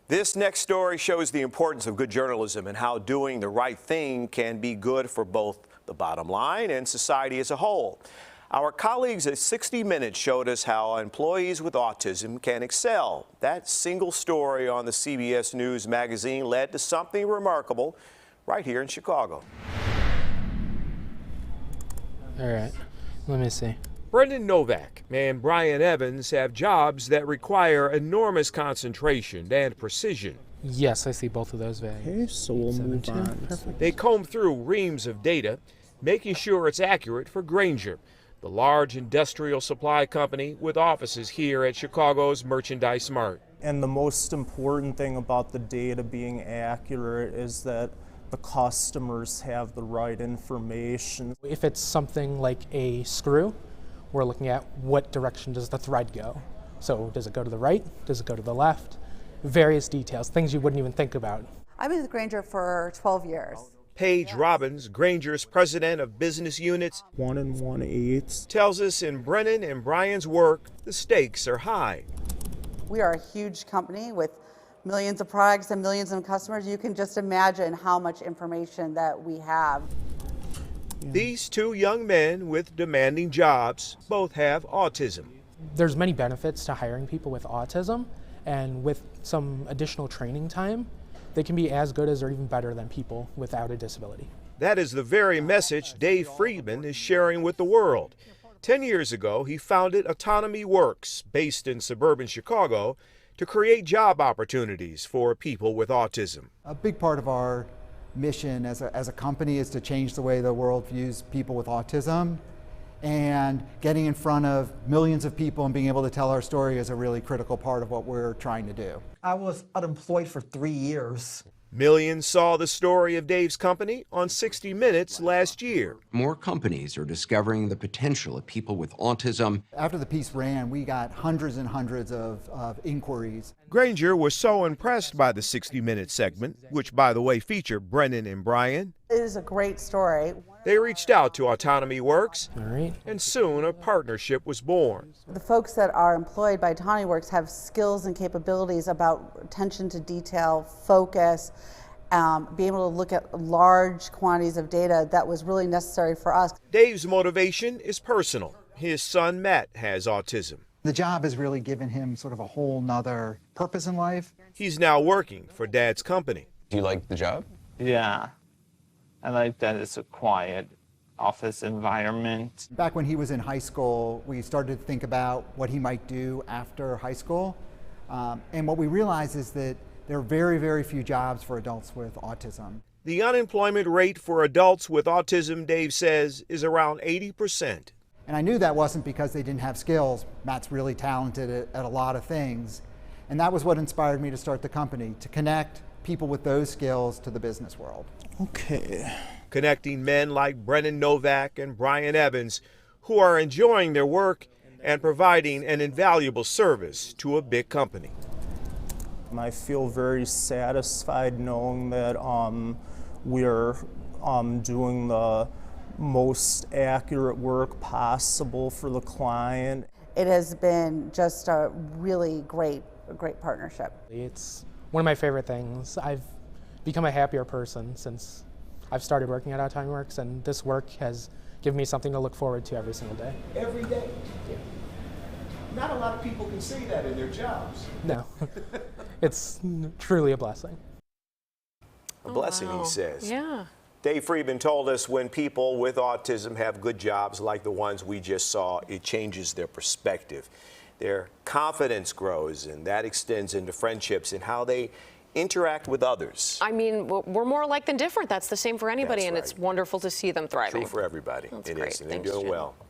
This next story shows the importance of good journalism and how doing the right thing can be good for both the bottom line and society as a whole. Our colleagues at 60 Minutes showed us how employees with autism can excel. That single story on the CBS News magazine led to something remarkable right here in Chicago. All right, let me see. Brendan Novak and Brian Evans have jobs that require enormous concentration and precision. Yes, I see both of those values. Okay, so we'll move on. Perfect. They comb through reams of data, making sure it's accurate for Grainger, the large industrial supply company with offices here at Chicago's Merchandise Mart. And the most important thing about the data being accurate is that the customers have the right information. If it's something like a screw, we're looking at what direction does the thread go. So does it go to the right? Does it go to the left? Various details, things you wouldn't even think about. I've been with Grainger for 12 years. Paige Robbins, Grainger's president of business units, 1 1/8. tells us in Brennan and Brian's work, the stakes are high. We are a huge company with millions of products and millions of customers. You can just imagine how much information that we have. These two young men with demanding jobs both have autism. There's many benefits to hiring people with autism, and with some additional training time, they can be as good as or even better than people without a disability. That is the very message Dave Friedman is sharing with the world. 10 years ago, he founded Autonomy Works, based in suburban Chicago, to create job opportunities for people with autism. A big part of our mission as a company is to change the way the world views people with autism, and getting in front of millions of people and being able to tell our story is a really critical part of what we're trying to do. I was unemployed for 3 years. Millions saw the story of Dave's company on 60 Minutes last year. More companies are discovering the potential of people with autism. After the piece ran, we got hundreds and hundreds of inquiries. Grainger was so impressed by the 60 Minutes segment, which by the way featured Brennan and Brian. It is a great story. They reached out to Autonomy Works, All right. and soon a partnership was born. The folks that are employed by Autonomy Works have skills and capabilities about attention to detail, focus, being able to look at large quantities of data that was really necessary for us. Dave's motivation is personal. His son Matt has autism. The job has really given him sort of a whole nother purpose in life. He's now working for Dad's company. Do you like the job? Yeah, I like that it's a quiet office environment. Back when he was in high school, we started to think about what he might do after high school. And what we realized is that there are very, very few jobs for adults with autism. The unemployment rate for adults with autism, Dave says, is around 80%. And I knew that wasn't because they didn't have skills. Matt's really talented at a lot of things. And that was what inspired me to start the company, to connect people with those skills to the business world. Okay. Connecting men like Brendan Novak and Brian Evans, who are enjoying their work and providing an invaluable service to a big company. I feel very satisfied knowing that we're doing the most accurate work possible for the client. It has been just a really great partnership. It's one of my favorite things. I've become a happier person since I've started working at Autonomy Works, and this work has given me something to look forward to every single day. Every day. Yeah. Not a lot of people can say that in their jobs. No, it's truly a blessing. A blessing, he says. Yeah. Dave Friedman told us when people with autism have good jobs like the ones we just saw, it changes their perspective. Their confidence grows, and that extends into friendships and how they interact with others. I mean, we're more alike than different. That's the same for anybody, That's and right. it's wonderful to see them thriving. True for everybody. That's it great. is, and they're Thanks, doing Jim. well.